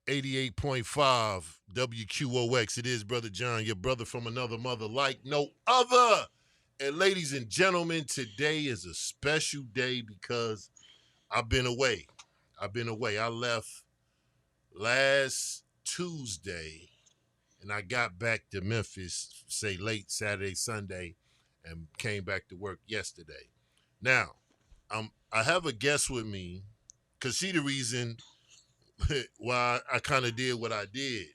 88.5 WQOX. It is Brother John, your brother from another mother like no other. And ladies and gentlemen, today is a special day because I've been away. I left last Tuesday and I got back to Memphis, say late Saturday, Sunday, and came back to work yesterday. Now, I have a guest with me because she the reason why I kind of did what I did.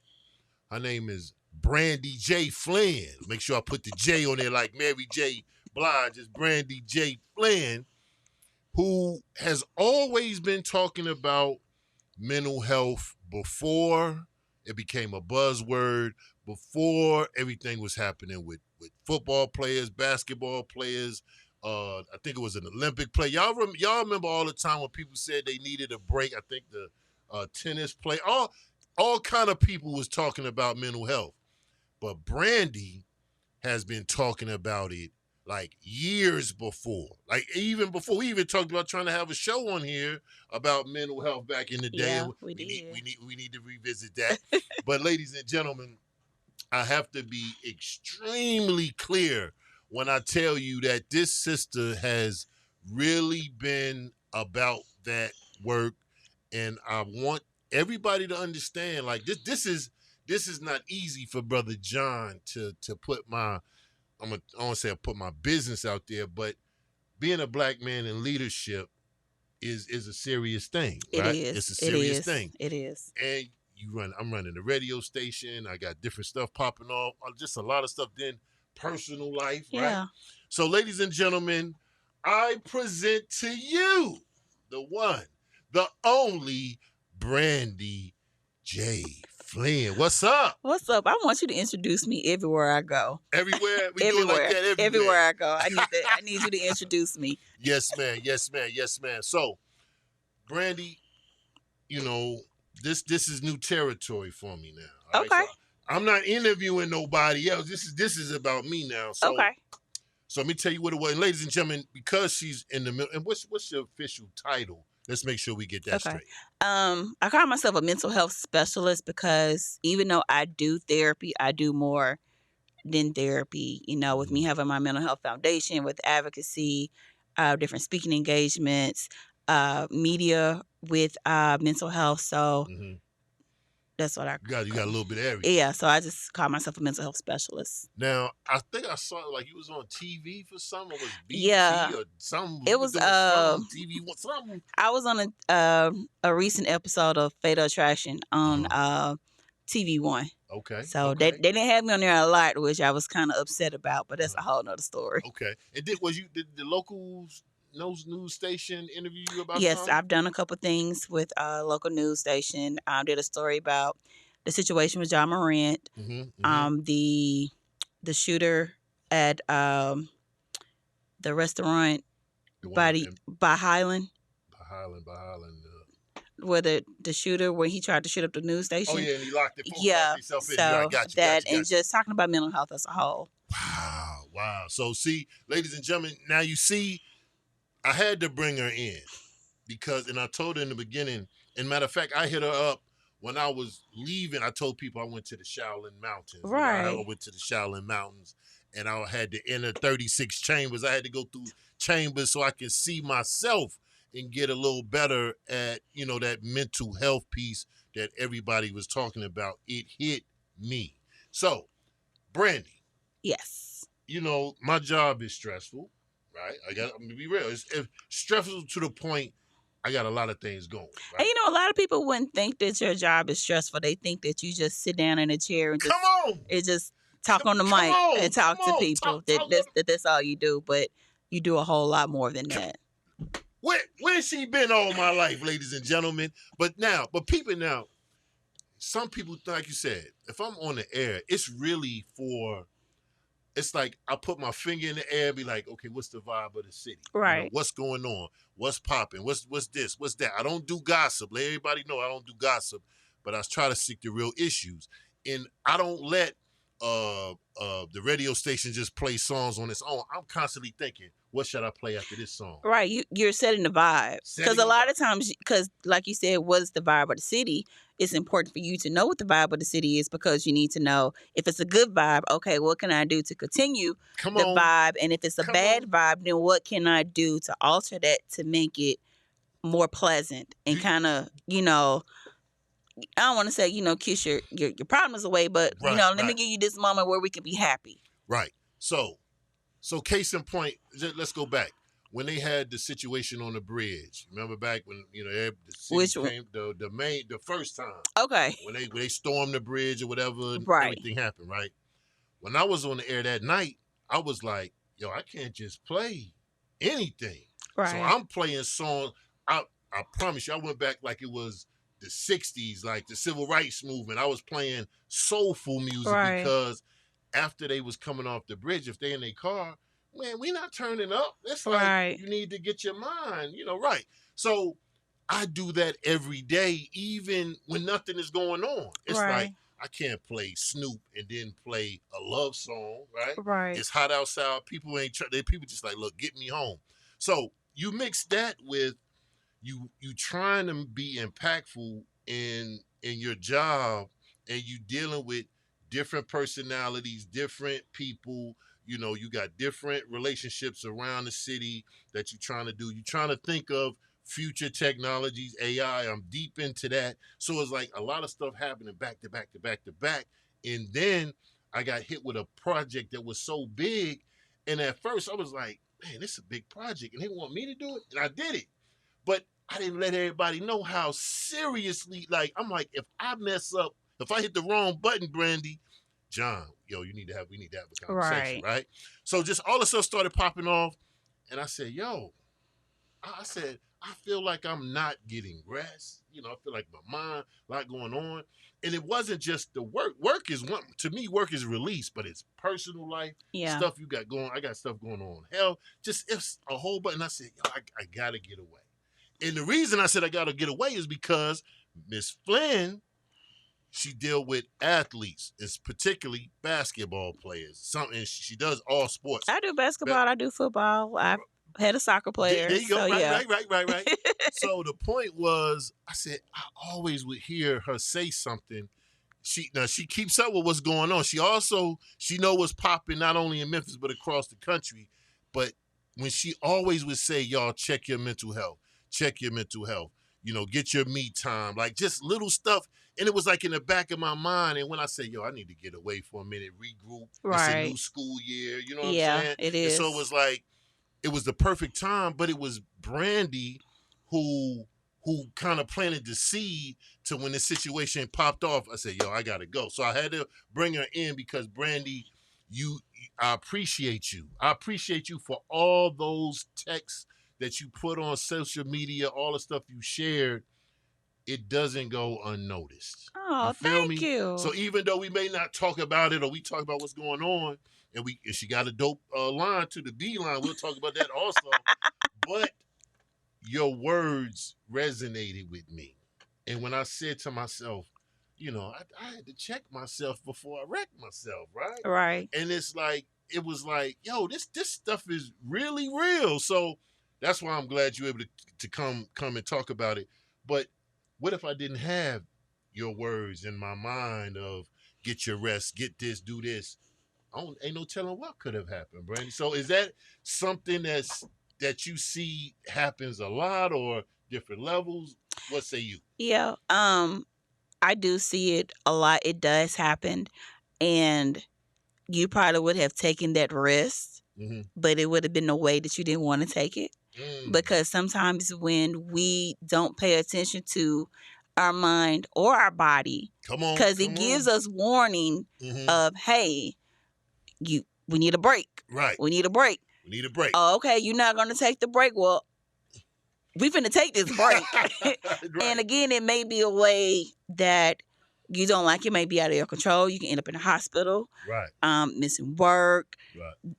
Her name is Brandy J. Flynn. Make sure I put the J on there like Mary J. Blige. It's Brandy J. Flynn, who has always been talking about mental health before it became a buzzword, before everything was happening with football players, basketball players. I think it was an Olympic play. Y'all remember all the time when people said they needed a break. I think the tennis play, all kind of people was talking about mental health. But Brandy has been talking about it like years before. Like even before we even talked about trying to have a show on here about mental health back in the day. Yeah, we need to revisit that. But ladies and gentlemen, I have to be extremely clear when I tell you that this sister has really been about that work. And I want everybody to understand, like this is not easy for Brother John to put my I don't want to say I put my business out there, but being a black man in leadership is a serious thing, right? It's a serious thing. It is. And I'm running a radio station. I got different stuff popping off, just a lot of stuff. Then personal life, Yeah. right? So, ladies and gentlemen, I present to you the one, the only Brandy J. Flynn. What's up? What's up? I want you to introduce me everywhere I go. Everywhere? We do it like that everywhere I go. I need you to introduce me. Yes, ma'am. Yes, ma'am. Yes, ma'am. So, Brandy, this is new territory for me now. Okay. Right? So I'm not interviewing nobody else. This is about me now. So, okay. So let me tell you what it was. And ladies and gentlemen, because she's in the middle, and what's your official title? Let's make sure we get that straight. I call myself a mental health specialist because even though I do therapy, I do more than therapy. With me having my mental health foundation, with advocacy, different speaking engagements, media with mental health. So that's what you got a little bit of everything. Yeah, so I just call myself a mental health specialist. Now, I think I saw like you was on TV for something, or was BT or something? It was TV something. I was on a recent episode of Fatal Attraction on TV One. Okay. So they didn't have me on there a lot, which I was kind of upset about, but that's a whole nother story. Okay. And did the locals news station interview you about Yes, something? I've done a couple things with a local news station. I did a story about the situation with John Morant, the shooter at the restaurant by Highland. By Highland. Where the shooter, when he tried to shoot up the news station. Oh yeah, and he locked it. Himself in. So got you. And just talking about mental health as a whole. Wow. So see, ladies and gentlemen, now you see, I had to bring her in because, and I told her in the beginning, and matter of fact, I hit her up when I was leaving. I told people I went to the Shaolin Mountains. Right. I went to the Shaolin Mountains and I had to enter 36 chambers. I had to go through chambers so I could see myself and get a little better at, that mental health piece that everybody was talking about. It hit me. So, Brandy. Yes. My job is stressful, right? I'm going to be real. It's stressful to the point I got a lot of things going. Right? And a lot of people wouldn't think that your job is stressful. They think that you just sit down in a chair and just talk on the mic and talk to people. That's all you do. But you do a whole lot more than that. Where's she been all my life, ladies and gentlemen? But people now, some people, like you said, if I'm on the air, it's really it's like I put my finger in the air, be like, okay, what's the vibe of the city? Right. What's going on? What's popping? What's this? What's that? I don't do gossip. Let everybody know I don't do gossip, but I try to seek the real issues. And I don't let the radio station just plays songs on its own, I'm constantly thinking, what should I play after this song? Right, you're setting the vibe. Because a lot of times, because like you said, what's the vibe of the city? It's important for you to know what the vibe of the city is, because you need to know if it's a good vibe. Okay, what can I do to continue the vibe? And if it's a bad vibe, then what can I do to alter that to make it more pleasant and kind of, I don't want to say, kiss your problems away, but let me give you this moment where we can be happy. Right. So case in point, let's go back. When they had the situation on the bridge, remember back when the city came, the first time. Okay. When they stormed the bridge or whatever, and right. everything happened, right? When I was on the air that night, I was like, yo, I can't just play anything. Right. So I'm playing songs. I promise you, I went back like it was the 60s, like the civil rights movement. I was playing soulful music because after they was coming off the bridge, if they in their car, man, we not turning up. It's like you need to get your mind, right. So I do that every day, even when nothing is going on. It's like I can't play Snoop and then play a love song, right? Right. It's hot outside. People people just like, look, get me home. So you mix that with you trying to be impactful in your job, and you dealing with different personalities, different people. You got different relationships around the city that you're trying to do. You're trying to think of future technologies, AI. I'm deep into that. So it's like a lot of stuff happening back to back to back to back. And then I got hit with a project that was so big. And at first I was like, man, this is a big project and they want me to do it. And I did it. But I didn't let everybody know how seriously, like, I'm like, if I mess up, if I hit the wrong button, Brandy, John, yo, we need to have a conversation, right? So just all the stuff started popping off. And I said, yo, I feel like I'm not getting rest. I feel like my mind, a lot going on. And it wasn't just the work. Work is one, to me, work is release, but it's personal life, stuff you got going. I got stuff going on. Hell, just it's a whole bunch. And I said, yo, I got to get away. And the reason I said I got to get away is because Miss Flynn, she deal with athletes, it's particularly basketball players. Something she does all sports. I do basketball. I do football. I had a soccer player. There you go. So, right. So the point was, I said I always would hear her say something. She keeps up with what's going on. She know what's popping not only in Memphis but across the country. But when she always would say, y'all check your mental health. Check your mental health. Get your me time. Like just little stuff. And it was like in the back of my mind. And when I say, yo, I need to get away for a minute, regroup. It's a new school year. You know what I'm saying? It is. And so it was like, it was the perfect time, but it was Brandy who kind of planted the seed to when the situation popped off. I said, yo, I got to go. So I had to bring her in because Brandy, I appreciate you. I appreciate you for all those texts that you put on social media, all the stuff you shared. It doesn't go unnoticed. Oh, thank you. So even though we may not talk about it or we talk about what's going on, and she got a dope line to the B line, we'll talk about that also. But your words resonated with me. And when I said to myself, I had to check myself before I wrecked myself, right? Right. And it was like, yo, this stuff is really real. So that's why I'm glad you're able to come and talk about it. But what if I didn't have your words in my mind of get your rest, get this, do this? Ain't no telling what could have happened, Brandy. So is that something that you see happens a lot or different levels? What say you? Yeah, I do see it a lot. It does happen, and you probably would have taken that risk, but it would have been a way that you didn't want to take it. Because sometimes when we don't pay attention to our mind or our body, because it gives us warning of, hey, we need a break. Right. We need a break. Oh, okay, you're not going to take the break. Well, we finna take this break. Right. And again, it may be a way that you don't like. It may be out of your control. You can end up in a hospital. Right. Missing work. Right.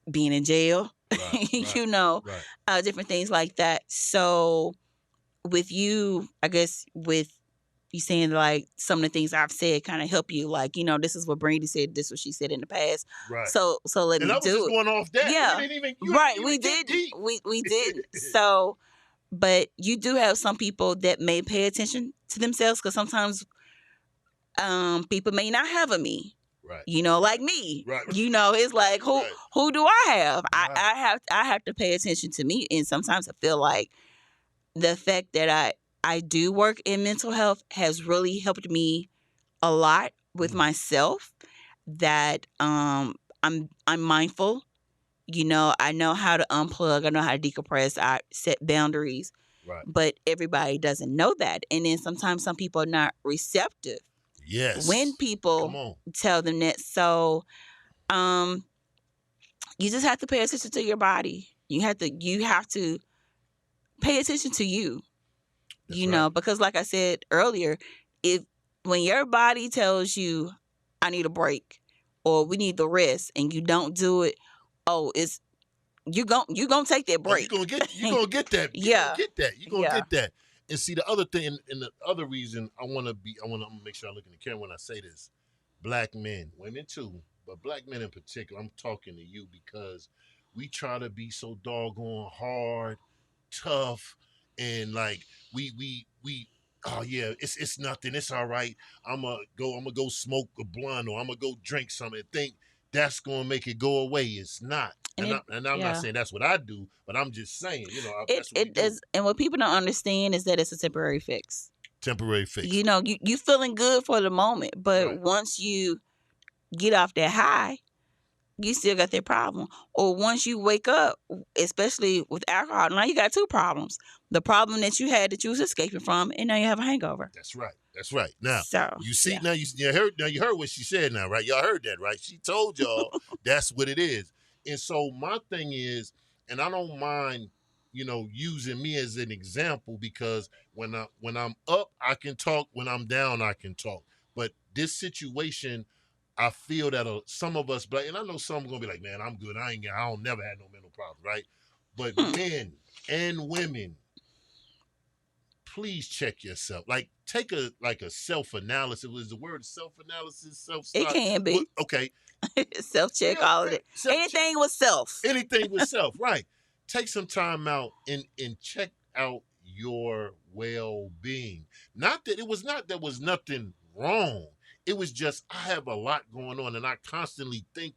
Being in jail. Right. Different things like that. So with you, I guess with you saying like some of the things I've said kind of help you, like, this is what Brandy said, this is what she said in the past. Right. So let And me I was do just it. going off that. Yeah. You Right. didn't We even get didn't. deep. We didn't. So, but you do have some people that may pay attention to themselves, because sometimes people may not have a me. Right. Like me. Right. It's like Right. who do I have? Right. I have to pay attention to me, and sometimes I feel like the fact that I do work in mental health has really helped me a lot with myself. That I'm mindful. I know how to unplug. I know how to decompress. I set boundaries. Right. But everybody doesn't know that, and then sometimes some people are not receptive. Yes. When people tell them that. So, you just have to pay attention to your body. You have to pay attention to you. That's right. Because like I said earlier, when your body tells you, I need a break, or we need the rest, and you don't do it, you gonna take that break. You're gonna get that. Yeah. You're gonna get that. And see, the other thing, and the other reason I want to make sure I look in the camera when I say this: black men, women too, but black men in particular. I'm talking to you because we try to be so doggone hard, tough, and like we. Oh yeah, it's nothing. It's all right. I'm gonna go smoke a blunt, or I'm gonna go drink something. And think that's gonna make it go away. It's not. And I'm not saying that's what I do, but I'm just saying, that's what we do. And what people don't understand is that it's a temporary fix. Temporary fix. You feeling good for the moment, but once you get off that high, you still got that problem. Or once you wake up, especially with alcohol, now you got two problems: the problem that you had that you was escaping from, and now you have a hangover. That's right. Now, so, you see, now you heard what she said now, right? Y'all heard that, right? She told y'all that's what it is. And so my thing is, and I don't mind, using me as an example, because when I'm up, I can talk. When I'm down, I can talk. But this situation, I feel that some of us, and I know some are gonna be like, man, I'm good. I don't never had no mental problems, right? But men and women, please check yourself. Like, take a self-analysis. Was the word self-analysis, self-start? It can be. Okay. Self-check, all of it. Anything with self. Anything with self, right. Take some time out and check out your well-being. There was nothing wrong. It was just, I have a lot going on, and I constantly think.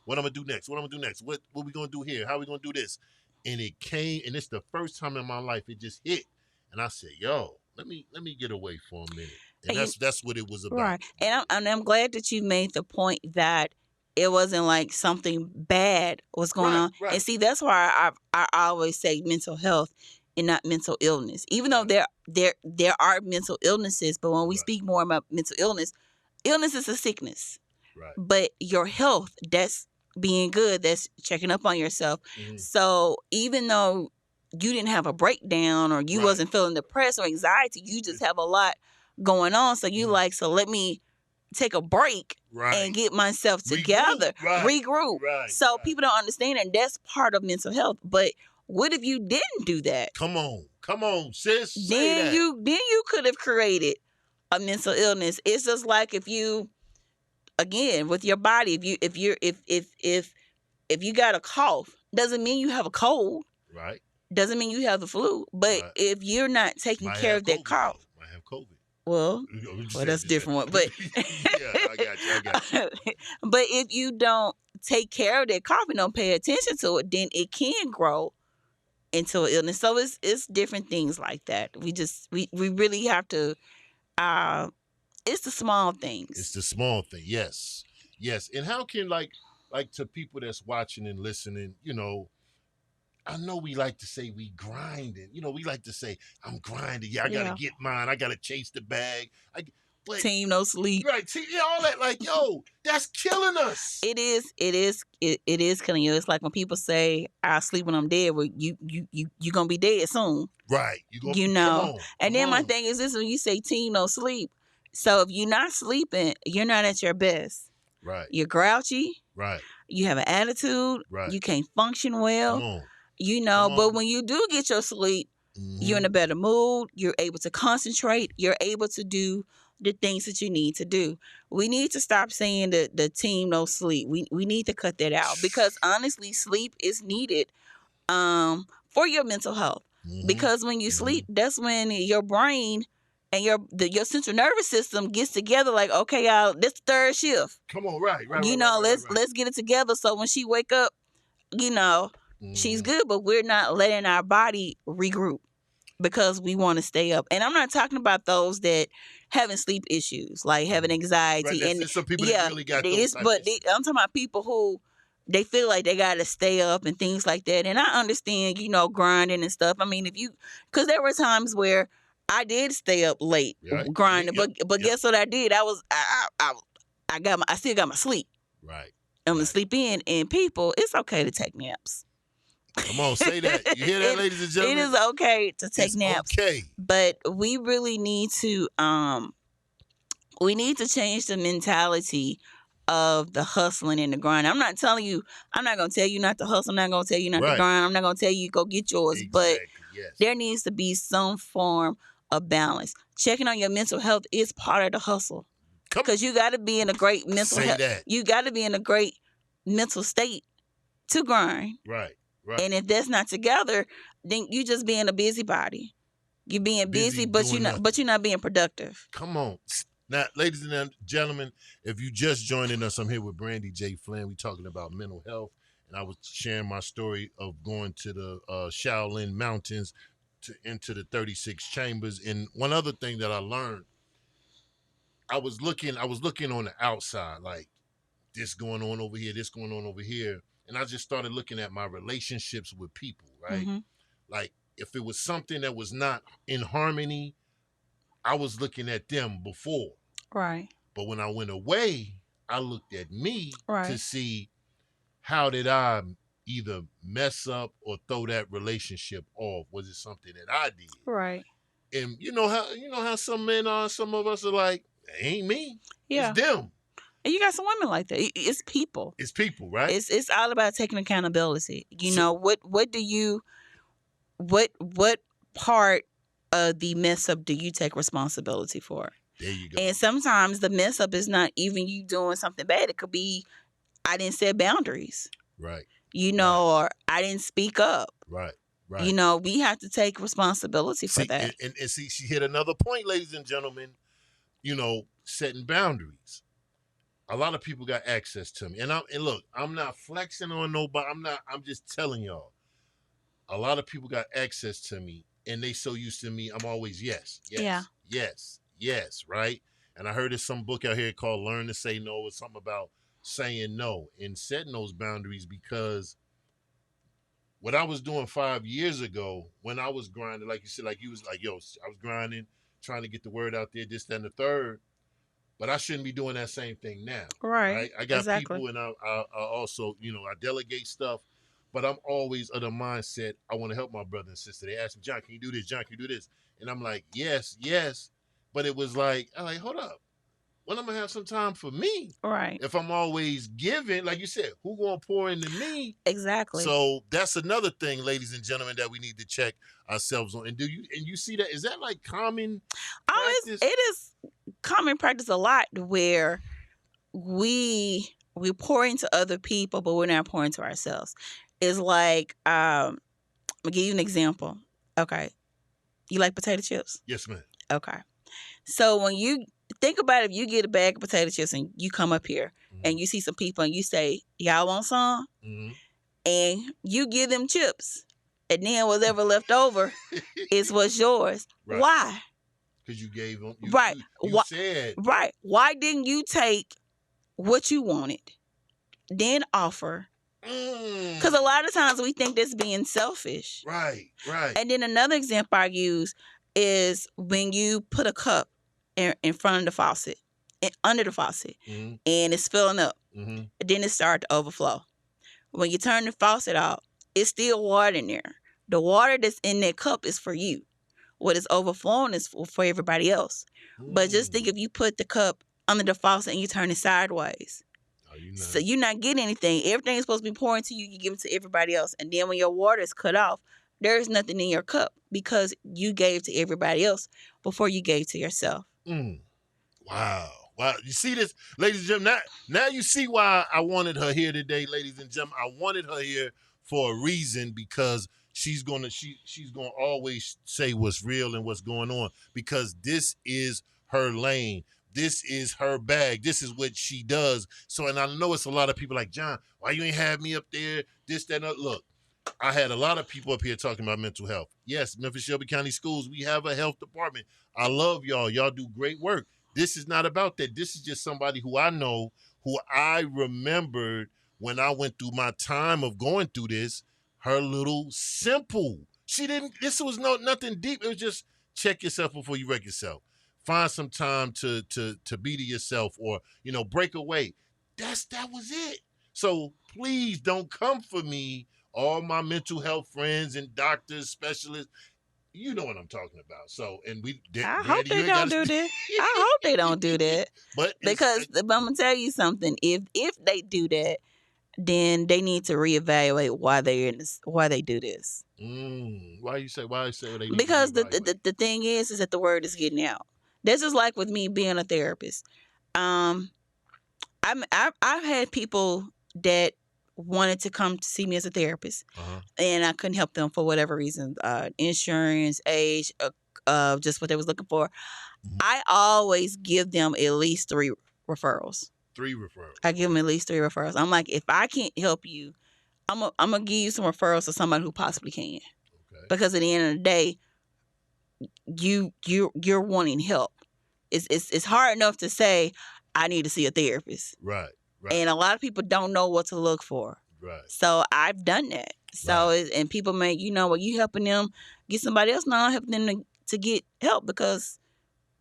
What I'm gonna do next? What we gonna do here? How we gonna do this? And it came, and it's the first time in my life it just hit. And I said, yo, let me get away for a minute. And that's what it was about. Right. And I'm glad that you made the point that it wasn't like something bad was going on. Right. And see, that's why I always say mental health and not mental illness. Even though there are mental illnesses, but when we speak more about mental illness is a sickness. Right. But your health, that's being good, that's checking up on yourself. Mm-hmm. So even though you didn't have a breakdown, or you wasn't feeling depressed or anxiety, you just have a lot going on. So you so let me take a break and get myself together, regroup. So people don't understand, and that's part of mental health. But what if you didn't do that? Come on, sis. Then you could have created a mental illness. It's just like if you, again, with your body, if you got a cough, doesn't mean you have a cold. Right. Doesn't mean you have the flu. But if you're not taking care of that cough, might have COVID. Well, that's a different one. But I got you. But if you don't take care of that cough and don't pay attention to it, then it can grow into an illness. So it's different things like that. We really have to. It's the small things. It's the small thing. Yes. And how can like to people that's watching and listening, I know we like to say we grinding. We like to say, I'm grinding. Yeah, I got to get mine. I got to chase the bag. But, team no sleep. Right. All that, like, yo, that's killing us. It is killing you. It's like when people say, I'll sleep when I'm dead. Well, you going to be dead soon. Right. Come on. And then my thing is this, when you say team no sleep. So if you're not sleeping, you're not at your best. Right. You're grouchy. Right. You have an attitude. Right. You can't function well. Come on. But when you do get your sleep, You're in a better mood. You're able to concentrate. You're able to do the things that you need to do. We need to stop saying that the team no sleep. We need to cut that out because honestly, sleep is needed for your mental health. Because when you sleep, that's when your brain and your central nervous system gets together. Like, okay, y'all, this third shift. Come on, right. Let's get it together. So when she wake up, she's good. But we're not letting our body regroup because we want to stay up. And I'm not talking about those that having sleep issues, like having anxiety. Right, and some people that really got those I'm talking about people who they feel like they got to stay up and things like that. And I understand, grinding and stuff. I mean, because there were times where I did stay up late grinding, but guess what I did? I still got my sleep. Right. I'm gonna sleep in. And people, it's okay to take naps. Come on, say that. You hear that, ladies and gentlemen? It is okay to take naps. Okay. But we really need to change the mentality of the hustling and the grind. I'm not going to tell you not to hustle. I'm not going to tell you not to grind. I'm not going to tell you go get yours. Exactly, but there needs to be some form of balance. Checking on your mental health is part of the hustle. Because you got to be in a great mental health. You got to be in a great mental state to grind. Right. And if that's not together, then you just being a busybody. You're being busy but you're not being productive. Come on. Now, ladies and gentlemen, if you just joining us, I'm here with Brandy J. Flynn. We're talking about mental health, and I was sharing my story of going to the Shaolin Mountains into the 36 chambers. And one other thing that I learned, I was looking on the outside, like this going on over here, this going on over here. And I just started looking at my relationships with people, right? Like if it was something that was not in harmony, I was looking at them before. Right. But when I went away, I looked at me to see how did I either mess up or throw that relationship off. Was it something that I did? Right. And you know how some men are, some of us are like, it ain't me. Yeah. It's them. And you got some women like that. It's people. It's people, right? It's all about taking accountability. What part of the mess up do you take responsibility for? There you go. And sometimes the mess up is not even you doing something bad. It could be I didn't set boundaries. Right. Or I didn't speak up. Right. We have to take responsibility for that. And see, she hit another point, ladies and gentlemen. Setting boundaries. A lot of people got access to me. And look, I'm not flexing on nobody. I'm just telling y'all. A lot of people got access to me, and they so used to me, I'm always yes, right? And I heard there's some book out here called Learn to Say No. It's something about saying no and setting those boundaries, because what I was doing 5 years ago when I was grinding, like you said, like you was like, I was grinding, trying to get the word out there, this, that, and the third. But I shouldn't be doing that same thing now. Right. I got people, and I also, I delegate stuff, but I'm always of the mindset, I want to help my brother and sister. They ask me, John, can you do this? John, can you do this? And I'm like, yes. But it was like, I'm like, hold up. When I'm going to have some time for me? Right. If I'm always giving, like you said, who going to pour into me? Exactly. So that's another thing, ladies and gentlemen, that we need to check ourselves on. And you see that? Is that like common practice? It is common practice a lot where we pour into other people, but we're not pouring to ourselves. It's like, I'll give you an example. Okay. You like potato chips? Yes, ma'am. Okay. So when you think about it, if you get a bag of potato chips and you come up here and you see some people and you say, y'all want some? And you give them chips. And then whatever left over is what's yours. Right. Why? Because you gave them. Right. You said. Right. Why didn't you take what you wanted, then offer? Because a lot of times we think that's being selfish. Right. And then another example I use is when you put a cup in front of the faucet, under the faucet, and it's filling up. Then it starts to overflow. When you turn the faucet off, it's still water in there. The water that's in that cup is for you. What is overflowing is for everybody else. But just think if you put the cup under the faucet and you turn it sideways. So you're not getting anything. Everything is supposed to be pouring to you. You give it to everybody else. And then when your water is cut off, there's nothing in your cup because you gave to everybody else before you gave to yourself. Wow. Wow. You see this, ladies and gentlemen? Now you see why I wanted her here today, ladies and gentlemen. I wanted her here for a reason because she's gonna always say what's real and what's going on because this is her lane. This is her bag. This is what she does. So, and I know it's a lot of people like, John, why you ain't have me up there? This, that, and that. Look, I had a lot of people up here talking about mental health. Yes, Memphis Shelby County Schools, we have a health department. I love y'all. Y'all do great work. This is not about that. This is just somebody who I know, who I remembered when I went through my time of going through this, her little simple. She didn't, this was nothing deep. It was just check yourself before you wreck yourself. Find some time to be to yourself or, break away. That was it. So please don't come for me, all my mental health friends and doctors, specialists. You know what I'm talking about. So, and I hope Brandy, they you ain't don't got do to. that. I hope they don't do that. But Because I'm gonna tell you something. If they do that, then they need to reevaluate why why they do this. Why you say they need to Because reevaluate? the thing is that the word is getting out. This is like with me being a therapist. Um, I've had people that wanted to come to see me as a therapist, and I couldn't help them for whatever reason, insurance, age, just what they was looking for. I always give them at least 3 referrals. 3 referrals. I give them at least 3 referrals. I'm like, if I can't help you, I'm gonna give you some referrals to somebody who possibly can. Okay. Because at the end of the day, you're wanting help. It's hard enough to say I need to see a therapist. Right. And a lot of people don't know what to look for. Right. So I've done that. So and people may, you helping them get somebody else. No, I'm helping them to get help because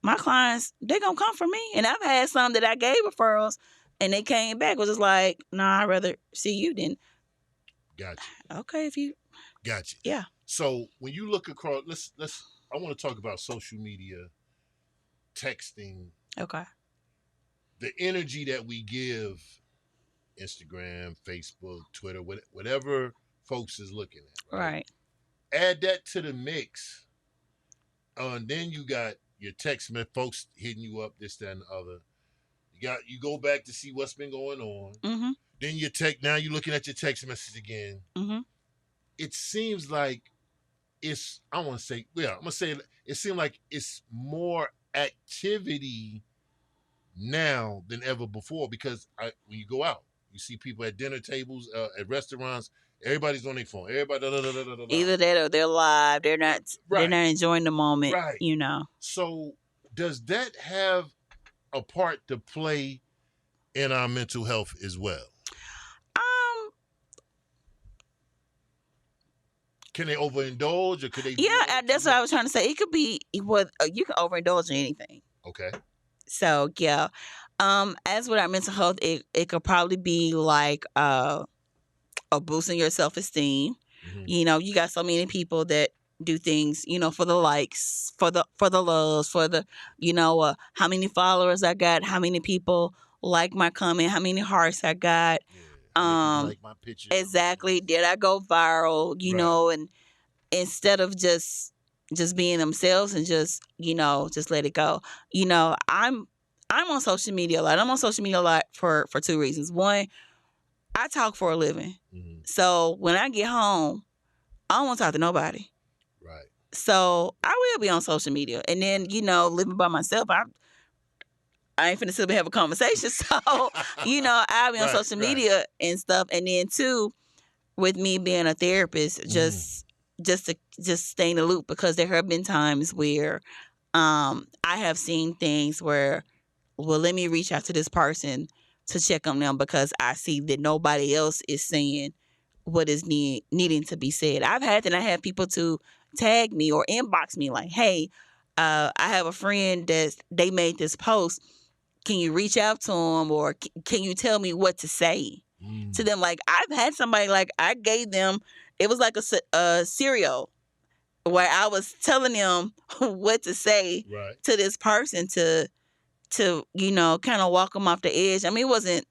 my clients, they're gonna come for me. And I've had some that I gave referrals and they came back was just like, nah, I'd rather see you than. Gotcha. Okay, if you. Gotcha. Yeah. So when you look across, I want to talk about social media, texting. Okay. The energy that we give Instagram, Facebook, Twitter, whatever folks is looking at. Right. Add that to the mix. And then you got your text folks hitting you up, this, that, and the other. You go back to see what's been going on. Mm-hmm. Then now you're looking at your text message again. Mm-hmm. It seems like I'm gonna say it seems like it's more activity now than ever before because when you go out, you see people at dinner tables, at restaurants, everybody's on their phone. Everybody, either that or they're live. They're not. Right. They're not enjoying the moment. Right. So does that have a part to play in our mental health as well? Can they overindulge or could they? Yeah, that's what I was trying to say. It could be what you can overindulge in anything. Okay. So yeah, as with our mental health, it could probably be like a boosting your self esteem. Mm-hmm. You got so many people that do things, for the likes, for the loves, for the, how many followers I got, how many people like my comment, how many hearts I got. Like my picture. Exactly. Did I go viral? And instead of just being themselves and just let it go. I'm on social media a lot. I'm on social media a lot for 2 reasons. One, I talk for a living. Mm-hmm. So when I get home, I don't want to talk to nobody. Right. So I will be on social media. And then, living by myself, I ain't finna sit up and have a conversation. So, I'll be on social media and stuff. And then 2, with me being a therapist, just to stay in the loop because there have been times where I have seen things where, well, let me reach out to this person to check on them because I see that nobody else is saying what is needing to be said. I have people to tag me or inbox me like, hey, I have a friend that they made this post. Can you reach out to them or can you tell me what to say to them? Like I've had somebody like I gave them, it was like a cereal where I was telling them what to say to this person to kind of walk them off the edge. I mean, it wasn't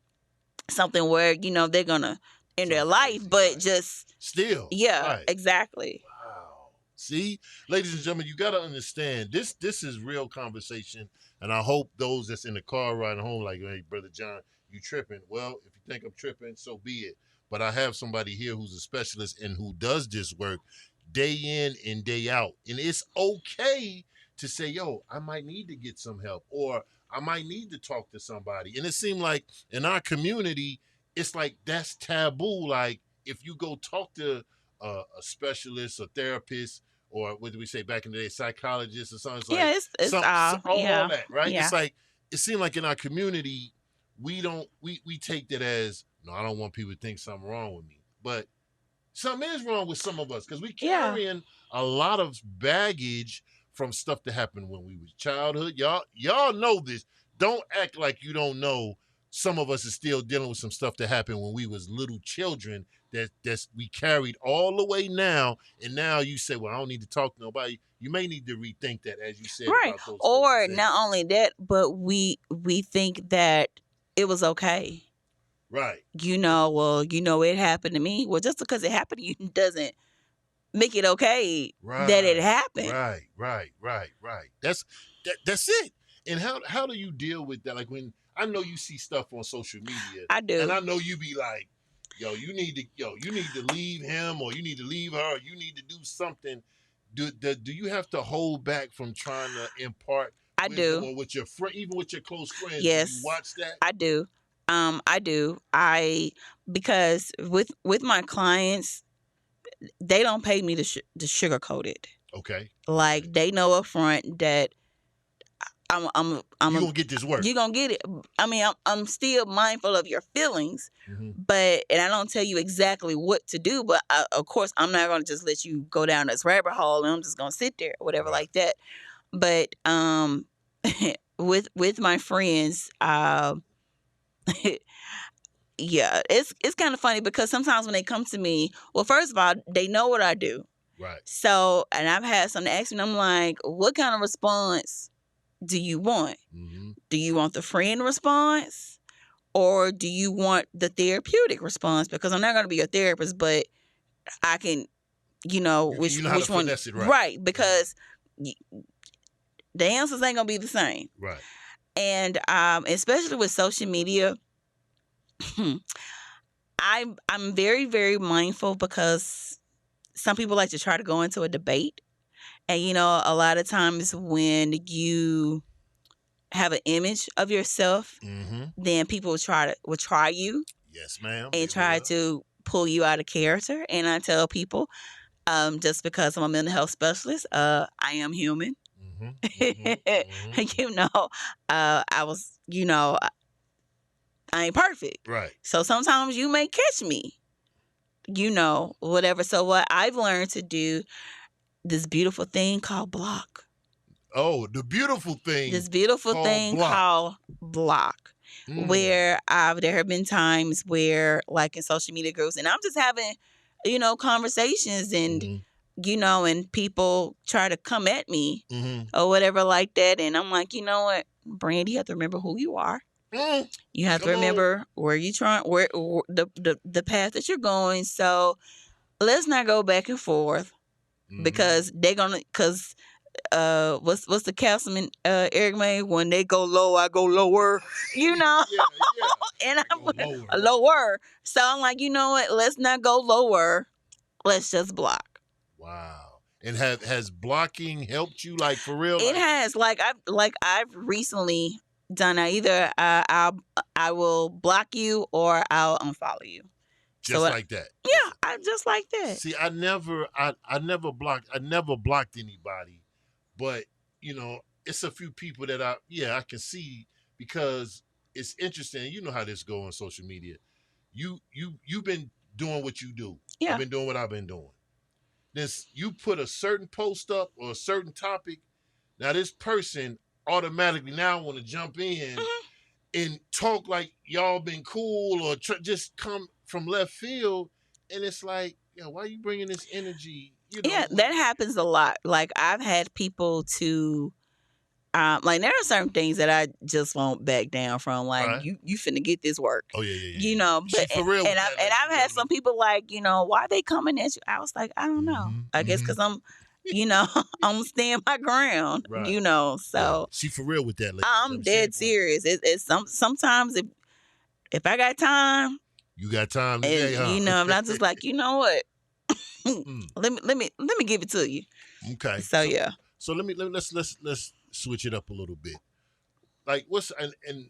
something where, they're going to end their life, but just still. Yeah, exactly. Wow. See, ladies and gentlemen, you got to understand this. This is real conversation, and I hope those that's in the car riding home, like, hey, brother John, you tripping? Well, if you think I'm tripping, so be it. But I have somebody here who's a specialist and who does this work day in and day out, and it's okay to say, yo, I might need to get some help, or I might need to talk to somebody. And it seemed like in our community, it's like that's taboo. Like if you go talk to a specialist, a therapist, or what do we say back in the day, psychologist or something. It's like Yeah, it's all yeah, that, right? yeah. It's like it seemed like in our community, we take that as no, I don't want people to think something wrong with me, but something is wrong with some of us because we Yeah. carrying a lot of baggage from stuff that happened when we was childhood. Y'all know this. Don't act like you don't know. Some of us is still dealing with some stuff that happened when we was little children that's we carried all the way now. And now you say, well, I don't need to talk to nobody. You may need to rethink that, as you said Right. about those folks Or that say, not only that, but we think that it was okay. right, Well, it happened to me. Well, just because it happened to you doesn't make it okay that it right, happened. right. That's it. And how do you deal with that? Like when I know you see stuff on social media, I do. and I know you be like, you need to leave him, or you need to leave her, or you need to do something. Do you have to hold back from trying to impart I wisdom, do. or with your friend, even with your close friends? Yes. Do you watch that? I do. I do. Because with my clients, they don't pay me to sugarcoat it. Okay. Like they know up front that I'm you gonna get this work. You gonna get it. I mean, I'm still mindful of your feelings, but I don't tell you exactly what to do. But of course, I'm not gonna just let you go down this rabbit hole, and I'm just gonna sit there or whatever like that. But with my friends, yeah, it's kind of funny because sometimes when they come to me, well, first of all, they know what I do. Right. So, and I've had some ask me, and I'm like, what kind of response do you want? Do you want the friend response, or do you want the therapeutic response? Because I'm not going to be a therapist, but I can, which one? It, right, because the answers ain't going to be the same. Right. And especially with social media, I'm very, very mindful because some people like to try to go into a debate. And, a lot of times when you have an image of yourself, then people will try you. Yes, ma'am. And try to pull you out of character. And I tell people, just because I'm a mental health specialist, I am human. I was, I ain't perfect. Right. So sometimes you may catch me, whatever. So what I've learned to do, this beautiful thing called block. Oh, the beautiful thing. This beautiful thing called block. Where there have been times where, like in social media groups, and I'm just having, conversations and, and people try to come at me or whatever like that. And I'm like, you know what, Brandy, you have to remember who you are. You have to remember where you're trying, where the path that you're going. So let's not go back and forth because because what's the councilman Eric May, when they go low, I go lower, yeah. And I'm lower. So I'm like, you know what? Let's not go lower. Let's just block. Wow. And has blocking helped you, like, for real? It has. I've recently done that. Either I will block you or I'll unfollow you. Just like that. Yeah, I just like that. See, I never blocked anybody, but it's a few people that I can see, because it's interesting. You know how this go on social media. You've been doing what you do. Yeah. I've been doing what I've been doing. You put a certain post up or a certain topic. Now this person automatically now want to jump in and talk like y'all been cool, or just come from left field, and it's like, why are you bringing this energy? Yeah, that happens a lot. Like I've had people to, like there are certain things that I just won't back down from. Like you finna get this work. Oh yeah. But for real. And I've had some people like, why are they coming at you? I was like, I don't know. I guess because I'm stand my ground, Right. Right. so She for real with that, ladies. I'm dead serious. It's sometimes if I got time, You got time and today, huh? I'm not just like, you know what, Mm, let me give it to you. okay. So yeah. So let's switch it up a little bit. Like what's and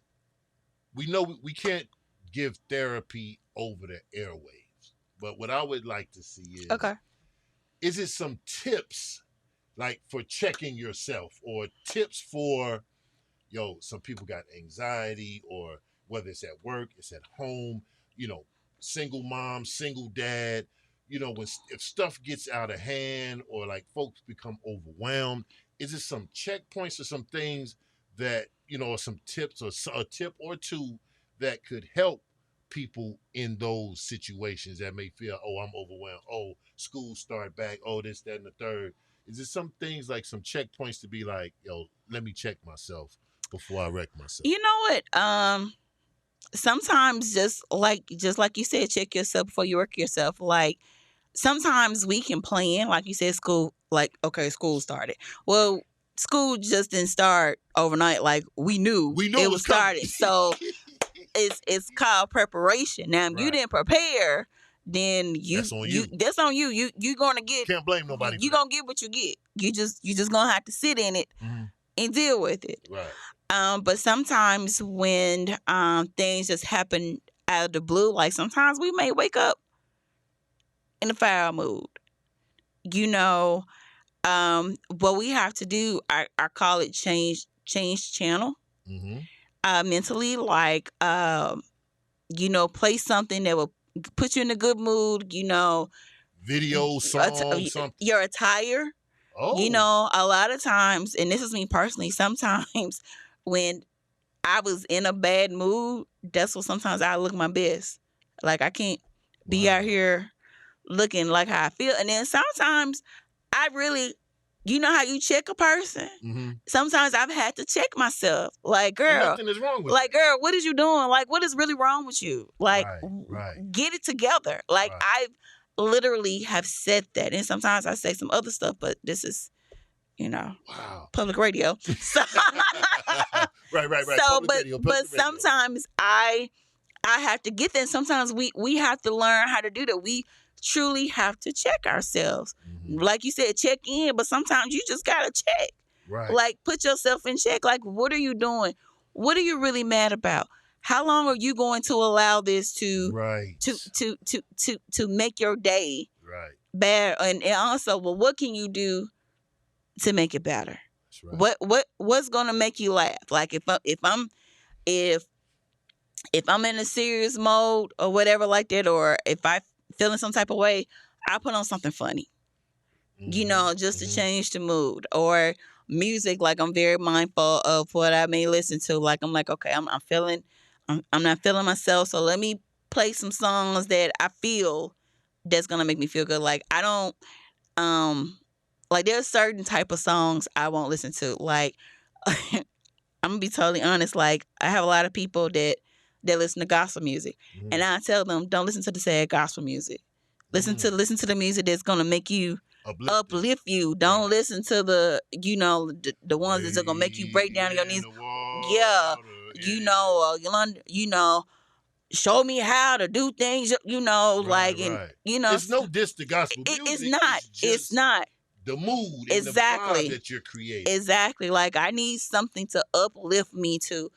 we know we can't give therapy over the airwaves, but what I would like to see Okay. is it some tips like for checking yourself or tips for some people got anxiety, or whether it's at work, it's at home, you know, single mom, single dad, when if stuff gets out of hand or like folks become overwhelmed, is it some checkpoints or some things that, or some tips or a tip or two that could help people in those situations that may feel, oh, I'm overwhelmed, oh, school start back, oh, this, that, and the third. Is it some things like some checkpoints to be like, let me check myself before I wreck myself? You know what? Sometimes just like you said, check yourself before you work yourself. Like sometimes we can plan, like you said, school. Like okay, school started. Well, school just didn't start overnight. Like we knew We knew it it was was coming. started. So it's called preparation. Now, if you Right. didn't prepare, then That's on you. that's on you. You gonna get. Can't blame nobody. You gonna get what you get. You just gonna have to sit in it and deal with it. Right. But sometimes when things just happen out of the blue, like sometimes we may wake up in a foul mood. You know, what we have to do, I call it change channel. Mm-hmm. Mentally, like play something that will put you in a good mood. Video, song, something. Your attire. Oh. A lot of times, and this is me personally, sometimes when I was in a bad mood, that's what sometimes I look my best. Like I can't be out here looking like how I feel. And then sometimes I really, how you check a person? Mm-hmm. Sometimes I've had to check myself. Like, And girl, nothing is wrong with like, girl, what is you doing? Like, what is really wrong with you? Like, right. get it together. Like, Right. I literally have said that. And sometimes I say some other stuff, but this is, Wow. public radio. So, right. So, Public but radio, sometimes I have to get that. Sometimes we have to learn how to do that. We truly have to check ourselves. Mm-hmm. Like you said, check in, but sometimes you just gotta check. Right. Like put yourself in check. Like what are you doing? What are you really mad about? How long are you going to allow this to right. to make your day right. bad? And also, well, what can you do to make it better? That's right. What's gonna make you laugh? Like if I'm in a serious mode or whatever like that, or if I feeling some type of way, I put on something funny. Just to change the mood. Or music, like I'm very mindful of what I may listen to. Like I'm like, okay, I'm not feeling myself, so let me play some songs that I feel that's gonna make me feel good. Like I don't like there's certain type of songs I won't listen to. Like I'm gonna be totally honest. Like I have a lot of people that listen to gospel music, and I tell them don't listen to the sad gospel music. Listen to the music that's gonna make you uplift you. Don't listen to the the ones that's gonna make you break down on your knees. Yeah, show me how to do things. Like and it's no diss to gospel music. It's not. It's not the mood and exactly the vibe that you're creating. Exactly. Like I need something to uplift me to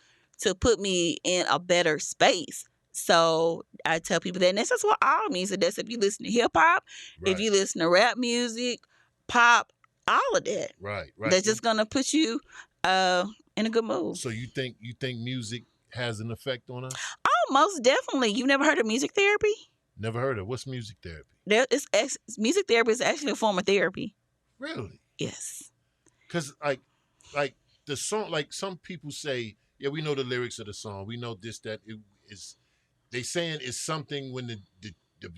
put me in a better space. So I tell people that, and this is what all music. That's if you listen to hip hop, if you listen to rap music, pop, all of that. Right. That's just gonna put you in a good mood. So you think music has an effect on us? Oh, most definitely. You never heard of music therapy? Never heard of. What's music therapy? Music therapy is actually a form of therapy. Really? Yes. Because like the song, like some people say, yeah, we know the lyrics of the song. We know this, that it is. They saying it's something when the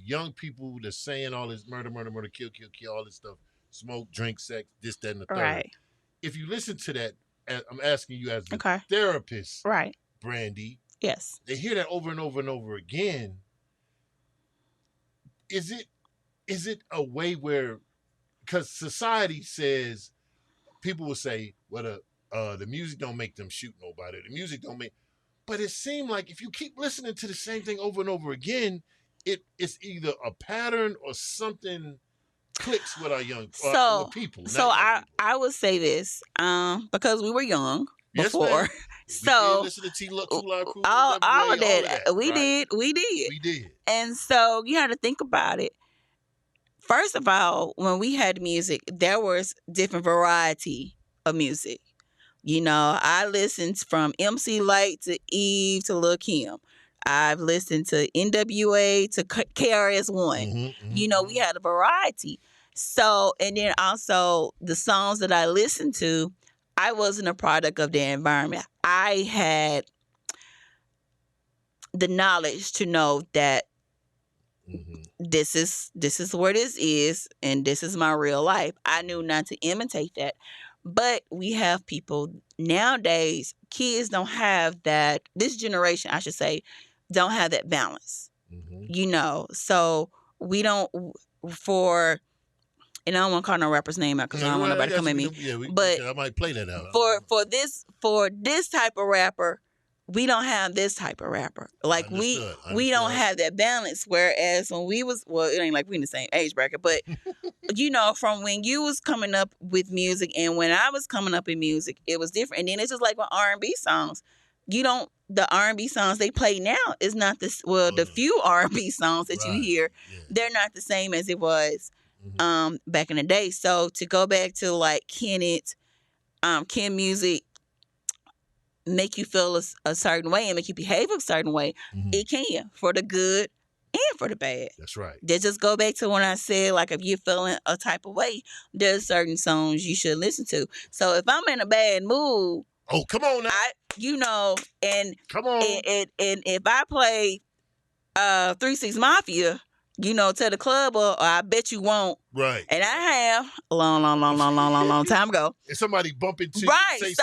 young people they're saying all this murder, kill, all this stuff, smoke, drink, sex, this, that, and the third. Right. If you listen to that, I'm asking you as a therapist, right, Brandy. Yes. They hear that over and over and over again. Is it a way where because society says, people will say, well, the music don't make them shoot nobody. The music don't make. But it seemed like if you keep listening to the same thing over and over again, it's either a pattern or something clicks with our young So, people, not so young I people. I would say this, because we were young Yes, before, ma'am. We did so listen to Two Live Crew, No Never all Way, of all of that that, we right? did, we did, We did. and so you had to think about it. First of all, when we had music, there was different variety of music. I listened from MC Light to Eve to Lil Kim. I've listened to NWA to KRS-One. We had a variety. So, and then also the songs that I listened to, I wasn't a product of the environment. I had the knowledge to know that this is where this is, and this is my real life. I knew not to imitate that. But we have people nowadays, kids don't have that, this generation I should say, don't have that balance. So we don't, for, and I don't want to call no rapper's name out because I don't want nobody to come at me. But I might play that out. For this type of rapper, we don't have this type of rapper. Like we don't have that balance. Whereas when we was, well, it ain't like we in the same age bracket, but from when you was coming up with music and when I was coming up in music, it was different. And then it's just like with R&B songs. The R&B songs they play now is not this. Well, the few R&B songs that you hear, they're not the same as it was back in the day. So to go back to like can music make you feel a certain way and make you behave a certain way? It can, for the good and for the bad. That's right. They just go back to when I said, like, if you're feeling a type of way, there's certain songs you should listen to. So if I'm in a bad mood, oh, come on now. And come on, and if I play 3-6 Mafia, to the club, or I bet you won't. Right. And I have a long time ago. And somebody bump into you, right? Say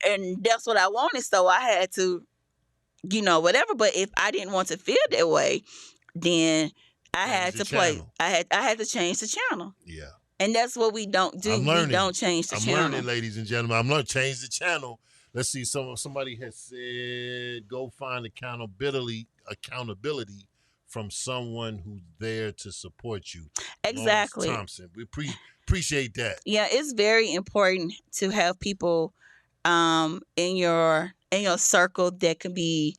And that's what I wanted. So I had to, whatever. But if I didn't want to feel that way, then I had to play. I had to change the channel. Yeah. And that's what we don't do. We don't change the channel. I'm learning, ladies and gentlemen. I'm learning. Change the channel. Let's see. Somebody has said, go find accountability from someone who's there to support you. Exactly. Lawrence Thompson. We appreciate that. Yeah, it's very important to have people in your circle that can be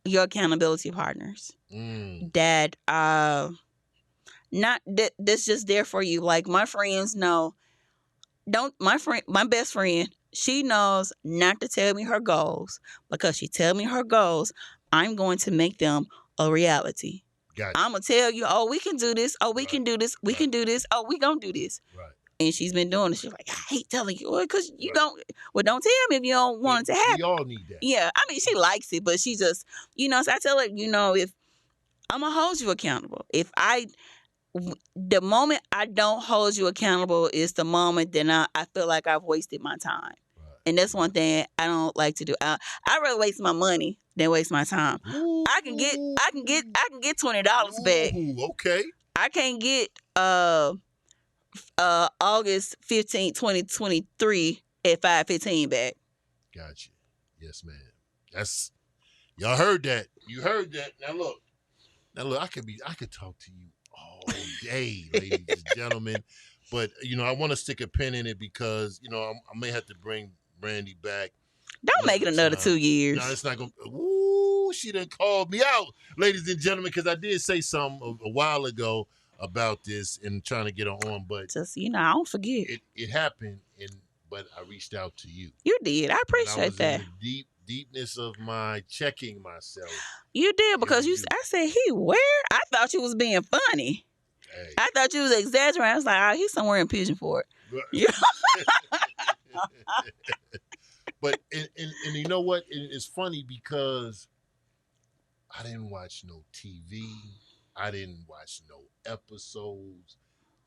your accountability partners. That not that that's just there for you. Like my friends know, my best friend, she knows not to tell me her goals, because she tell me her goals, I'm going to make them a reality. Gotcha. I'm gonna tell you, oh, we can do this. Oh, we can do this. We can do this. Oh, we gonna do this. Right. And she's been doing it. She's like, I hate telling you, because you don't. Well, don't tell me if you don't want it to happen. We all need that. Yeah, I mean, she likes it, but she just, so I tell her, if I'm gonna hold you accountable. The moment I don't hold you accountable is the moment that I feel like I've wasted my time. And that's one thing I don't like to do. I rather waste my money than waste my time. Ooh. I can get $20 back. Ooh, okay. I can't get August 15th, 2023 at 5:15 back. Gotcha. Yes, ma'am. That's, y'all heard that. You heard that. Now look, I could talk to you all day, ladies and gentlemen. But I want to stick a pin in it because I may have to bring Brandy back. Don't make it another 2 years. No, it's not gonna. Ooh, she done called me out, ladies and gentlemen, because I did say something a while ago about this and trying to get her on, but just I don't forget. It happened, but I reached out to you. You did. I appreciate that. In the deepness of my checking myself. You did, because I said, he where? I thought you was being funny. Hey. I thought you was exaggerating. I was like, he's somewhere in Pigeon Forge. Yeah. But and you know what? It's funny because I didn't watch no TV. I didn't watch no episodes.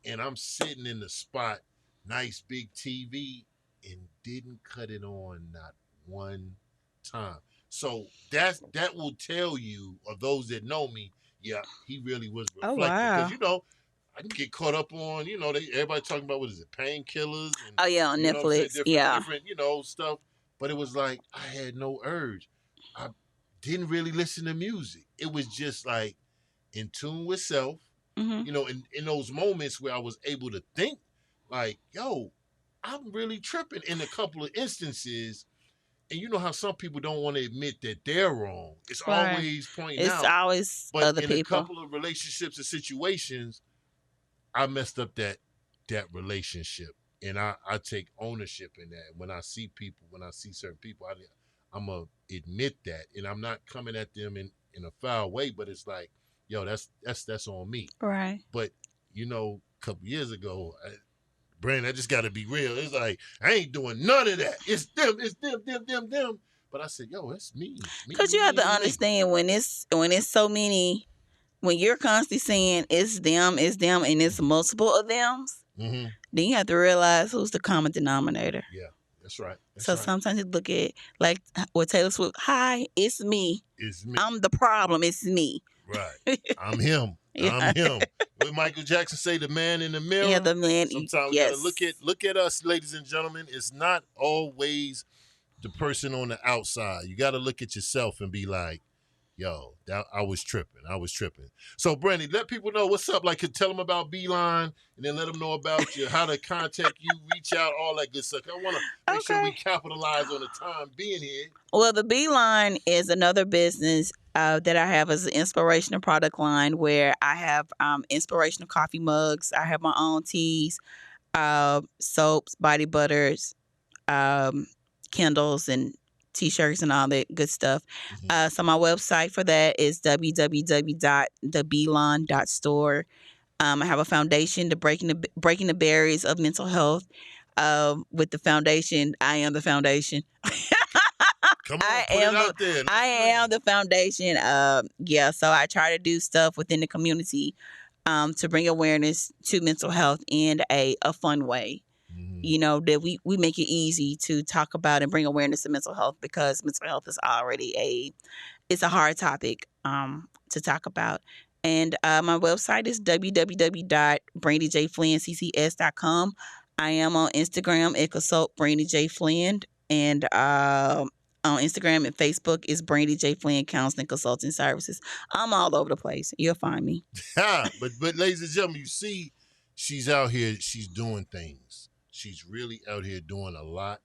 And I'm sitting in the spot, nice big TV, and didn't cut it on not one time. So that will tell you, or those that know me, yeah, he really was reflective. Oh, wow. Because I can get caught up on, everybody talking about what is it, painkillers and Oh yeah, on you know what I'm saying, Netflix. different Yeah. different, stuff. But it was like I had no urge. I didn't really listen to music. It was just like in tune with self, Mhm. in those moments where I was able to think, like, yo, I'm really tripping in a couple of instances. And you know how some people don't want to admit that they're wrong. It's Right. always pointing It's out. always But other in a people. couple of relationships and situations, I messed up that relationship. And I take ownership in that. When I see people, when I see certain people, I'm going to admit that. And I'm not coming at them in a foul way, but it's like, yo, that's on me. Right. But, a couple years ago, Brand, I just got to be real. It's like, I ain't doing none of that. It's them. But I said, yo, that's Cause you have to and me. understand when it's so many, when you're constantly saying it's them, and it's multiple of them, Mm-hmm. then you have to realize who's the common denominator. Yeah, that's right. That's So right. sometimes you look at like with Taylor Swift, hi, it's me. It's me. I'm the problem. It's me. Right. I'm him. I'm Yeah. him. What Michael Jackson say, the man in the Yeah, mirror. the man. Sometimes we gotta look Yes. at us, ladies and gentlemen. It's not always the person on the outside. You gotta look at yourself and be like, yo, I was tripping. I was tripping. So, Brandy, let people know what's up. Like, tell them about Beeline, and then let them know about you, how to contact you, reach out, all that good stuff. I want to make sure we Okay. capitalize on the time being here. Well, the Beeline is another business that I have as an inspirational product line where I have inspirational coffee mugs. I have my own teas, soaps, body butters, um, candles, and t-shirts and all that good stuff. Mm-hmm. So my website for that is www.thebeeline.store. I have a foundation to breaking the barriers of mental health. With the foundation, I am the foundation. Come on, I put it am the out there. I Let's am know. the foundation. Yeah, so I try to do stuff within the community to bring awareness to mental health in a fun way. Mm-hmm. That we make it easy to talk about and bring awareness to mental health because mental health is already it's a hard topic to talk about. And my website is www.brandyjflynnCCS.com. I am on Instagram at consult Brandy J Flynn, and on Instagram and Facebook is Brandy J Flynn Counseling Consulting Services. I'm all over the place. You'll find me. but ladies and gentlemen, you see, she's out here. She's doing things. She's really out here doing a lot,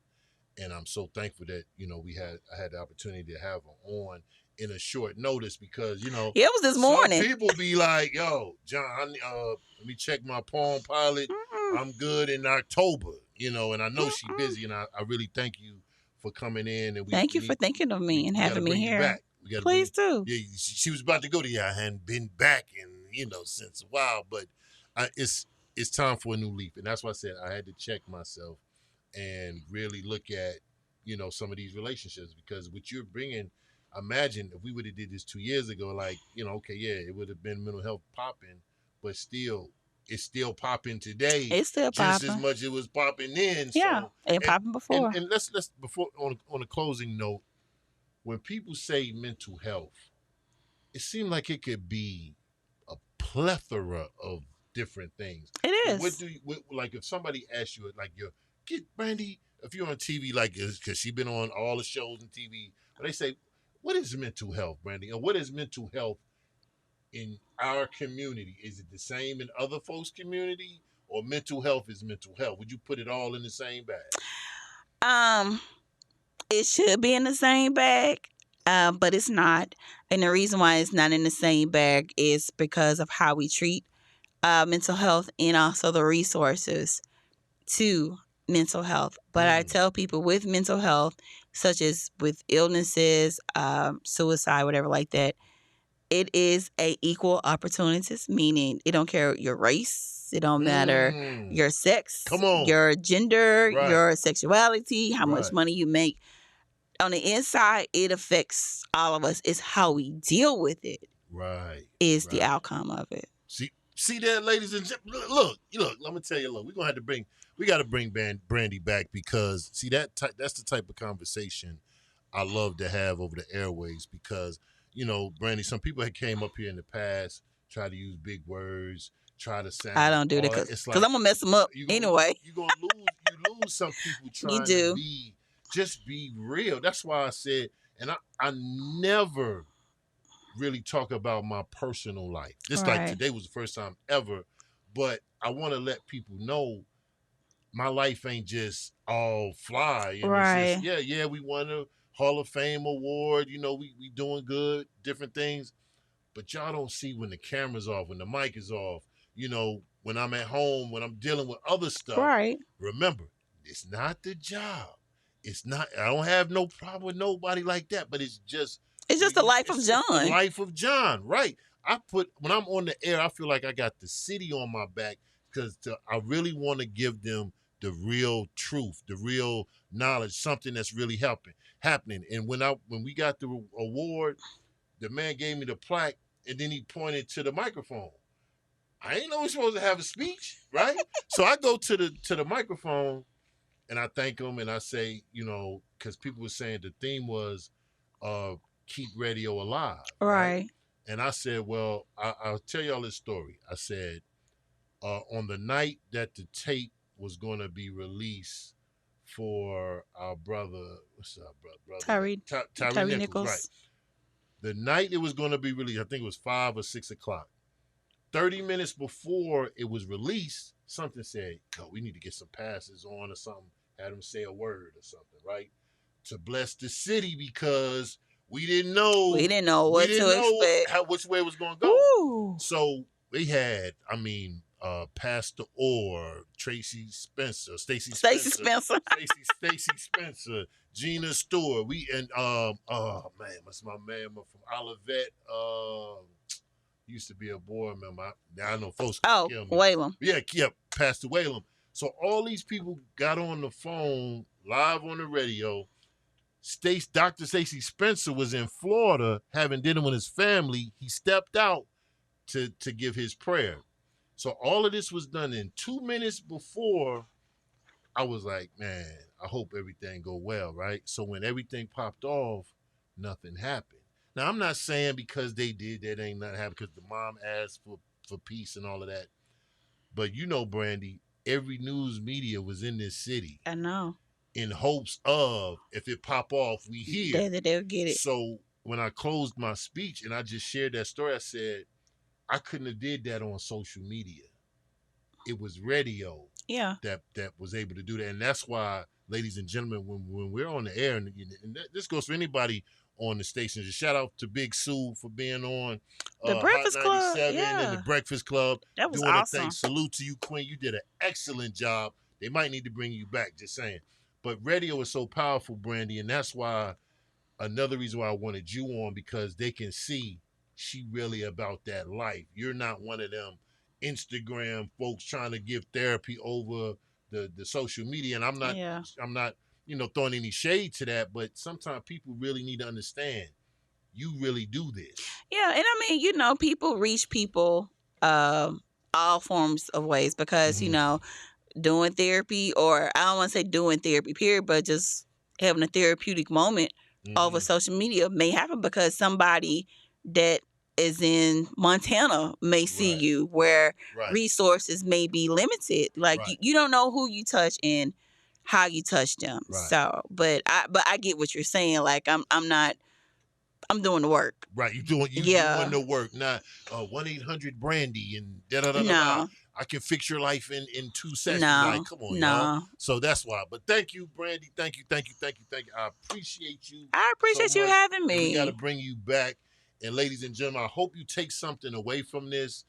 and I'm so thankful that I had the opportunity to have her on in a short notice because Yeah, it was this some morning. people be like, "Yo, John, let me check my Palm Pilot. Mm-mm, I'm good in October," and I know she's mm-mm. busy, and I really thank you for coming in, and Thank you for thinking of me and we got to having me bring you here. back. We got to bring Please you. do. Yeah, she was about to go to I hadn't been back in since a while, but it's time for a new leaf, and that's why I said I had to check myself and really look at some of these relationships because what you're bringing. Imagine if we would have did this 2 years ago, like okay, yeah, it would have been mental health popping, but still, it's still popping today, It's still just as popping. much it was popping then. Yeah, So, it and popping and before. and let's before on a closing note, when people say mental health, it seems like it could be a plethora of different things. It But what is. do you like if somebody asks you like your get Brandy if you're on TV like because she been on all the shows and TV, but they say what is mental health, Brandy, and what is mental health in our community? Is it the same in other folks' community, or mental health is mental health? Would you put it all in the same bag? Um, it should be in the same bag, but it's not. And the reason why it's not in the same bag is because of how we treat mental health and also the resources to mental health. But I Mm, tell people with mental health, such as with illnesses, suicide, whatever like that, it is a equal opportunities, meaning it don't care your race, it don't matter mm. your sex, Come on, your gender, right, your sexuality, how much right, money you make. On the inside, it affects all of us. It's how we deal with it right, is the right. outcome of it. See that, ladies and gentlemen. Look. Let me tell you. Look, we're gonna have to we got to bring Brandy back because see that's the type of conversation I love to have over the airways because Brandy, some people had came up here in the past, tried to use big words, try to I sound don't do that all that. because It's I'm like gonna mess them up anyway. you gonna lose some people You trying to do. just be real. That's why I said, and I never really talk about my personal life. This like Right. today was the first time ever, but I want to let people know my life ain't just all fly and it's just Right. yeah we won a Hall of Fame award. We doing good, different things, but y'all don't see when the camera's off, when the mic is off. When I'm at home, when I'm dealing with other stuff. Right. Remember, it's not the job. It's not. I don't have no problem with nobody like that, but it's just It's just the life of it's the John. life of John, right? When I'm on the air, I feel like I got the city on my back because I really want to give them the real truth, the real knowledge, something that's really happening. And when we got the award, the man gave me the plaque, and then he pointed to the microphone. I ain't know we're supposed to have a speech, right? So I go to the microphone and I thank him and I say, because people were saying the theme was keep radio alive, right? Right. And I said, well, I'll tell y'all this story. I said, on the night that the tape was going to be released for our brother, what's our brother? Tyree. Tyree Tyree Nichols, right? Nichols. The night it was going to be released, I think it was 5 or 6 o'clock. 30 minutes before it was released, something said, "Oh, we need to get some passes on or something." Had them say a word or something, right? To bless the city because we didn't know We didn't know what to expect. which way it was going to go. Ooh. So we had, Pastor Orr, Tracy Spencer, Stacy Stacy Spencer, Spencer. Stacy Spencer, Gina Stewart. Oh man, what's my man from Olivet? Used to be a board member. Now I know folks gonna Oh, kill me. Whalem. Yeah, Pastor Whalem. So all these people got on the phone live on the radio. Dr. Stacy Spencer was in Florida having dinner with his family. He stepped out to give his prayer. So all of this was done in 2 minutes before. I was like, man, I hope everything go well, right? So when everything popped off, nothing happened. Now I'm not saying because they did that ain't nothing happened because the mom asked for peace and all of that. But Brandy, every news media was in this city I know. in hopes of if it pop off, we hear. They'll get it. So when I closed my speech and I just shared that story, I said I couldn't have did that on social media. It was radio Yeah. that was able to do that, and that's why, ladies and gentlemen, when we're on the air, and this goes for anybody on the station, just shout out to Big Sue for being on The Hot Breakfast Club. 97 and the Yeah. Breakfast Club That was doing a thing. awesome. Salute to you, Queen. You did an excellent job. They might need to bring you back, just saying. But radio is so powerful, Brandy, and that's why another reason why I wanted you on, because they can see she really about that life. You're not one of them Instagram folks trying to give therapy over the social media. And Yeah. I'm not, throwing any shade to that, but sometimes people really need to understand you really do this. Yeah, and I mean, people reach people all forms of ways because, doing therapy, or I don't want to say doing therapy, period, but just having a therapeutic moment over social media may happen because somebody that is in Montana may see Right. you where Right. resources may be limited. Like Right. you don't know who you touch and how you touch them. Right. So, but I get what you're saying. Like I'm doing the work. Right, you doing the work. Not 1-800-Brandy and da da da da da. No. I can fix your life in 2 sessions. No. Like, come on, y'all. So that's why. But thank you, Brandy. Thank you. I appreciate you. I appreciate so you much. having And we got me. to bring you back. And ladies and gentlemen, I hope you take something away from this.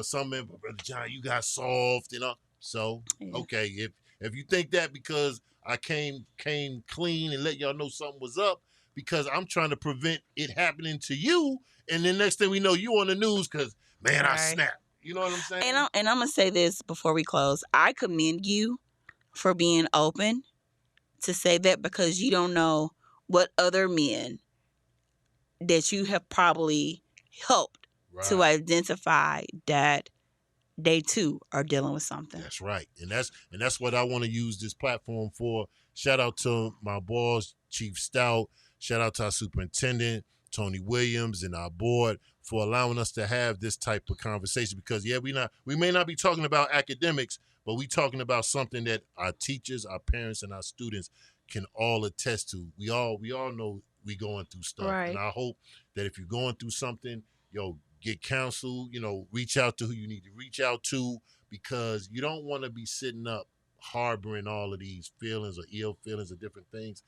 Some men, Brother John, you got soft, So Yeah. okay, if you think that because I came clean and let y'all know something was up, because I'm trying to prevent it happening to you, and then next thing we know, you on the news because, man, I Right. snapped. You know what I'm saying? And I'm gonna say this before we close. I commend you for being open to say that because you don't know what other men that you have probably helped to identify that they too are dealing with something. That's right. And that's what I want to use this platform for. Shout out to my boss, Chief Stout. Shout out to our superintendent, Tony Williams, and our board for allowing us to have this type of conversation. Because we may not be talking about academics, but we talking about something that our teachers, our parents, and our students can all attest to. We all know we going through stuff, Right. and I hope that if you're going through something, get counsel. Reach out to who you need to reach out to, because you don't want to be sitting up harboring all of these feelings or ill feelings or different things.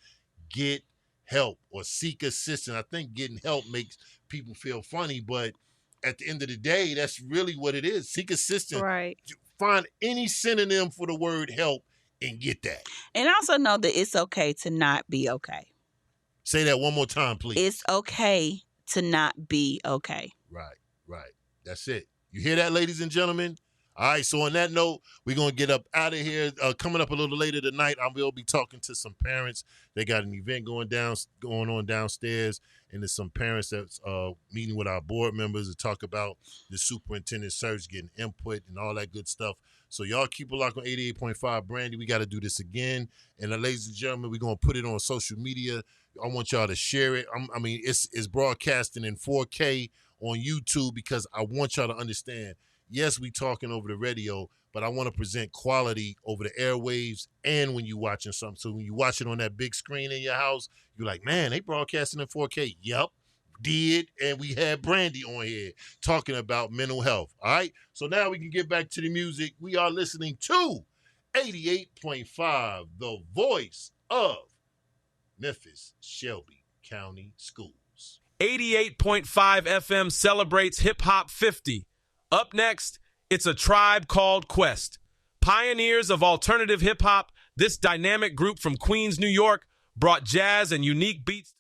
Get help or seek assistance. I think getting help makes people feel funny, but at the end of the day, that's really what it is. Seek assistance. Right. Find any synonym for the word help and get that. And also know that it's okay to not be okay. Say that one more time, please. It's okay to not be okay. Right. That's it. You hear that, ladies and gentlemen? All right, so on that note, we're going to get up out of here. Coming up a little later tonight, I will be talking to some parents. They got an event going on downstairs, and there's some parents that's meeting with our board members to talk about the superintendent search, getting input and all that good stuff. So y'all keep a lock on 88.5 Brandy. We got to do this again. And ladies and gentlemen, we're going to put it on social media. I want y'all to share it. It's broadcasting in 4K on YouTube, because I want y'all to understand, yes, we talking over the radio, but I want to present quality over the airwaves and when you watching something. So when you watch it on that big screen in your house, you're like, man, they broadcasting in 4K. Yep, did. And we had Brandy on here talking about mental health. All right, so now we can get back to the music. We are listening to 88.5, the voice of Memphis Shelby County Schools. 88.5 FM celebrates Hip Hop 50. Up next, it's A Tribe Called Quest. Pioneers of alternative hip hop, this dynamic group from Queens, New York, brought jazz and unique beats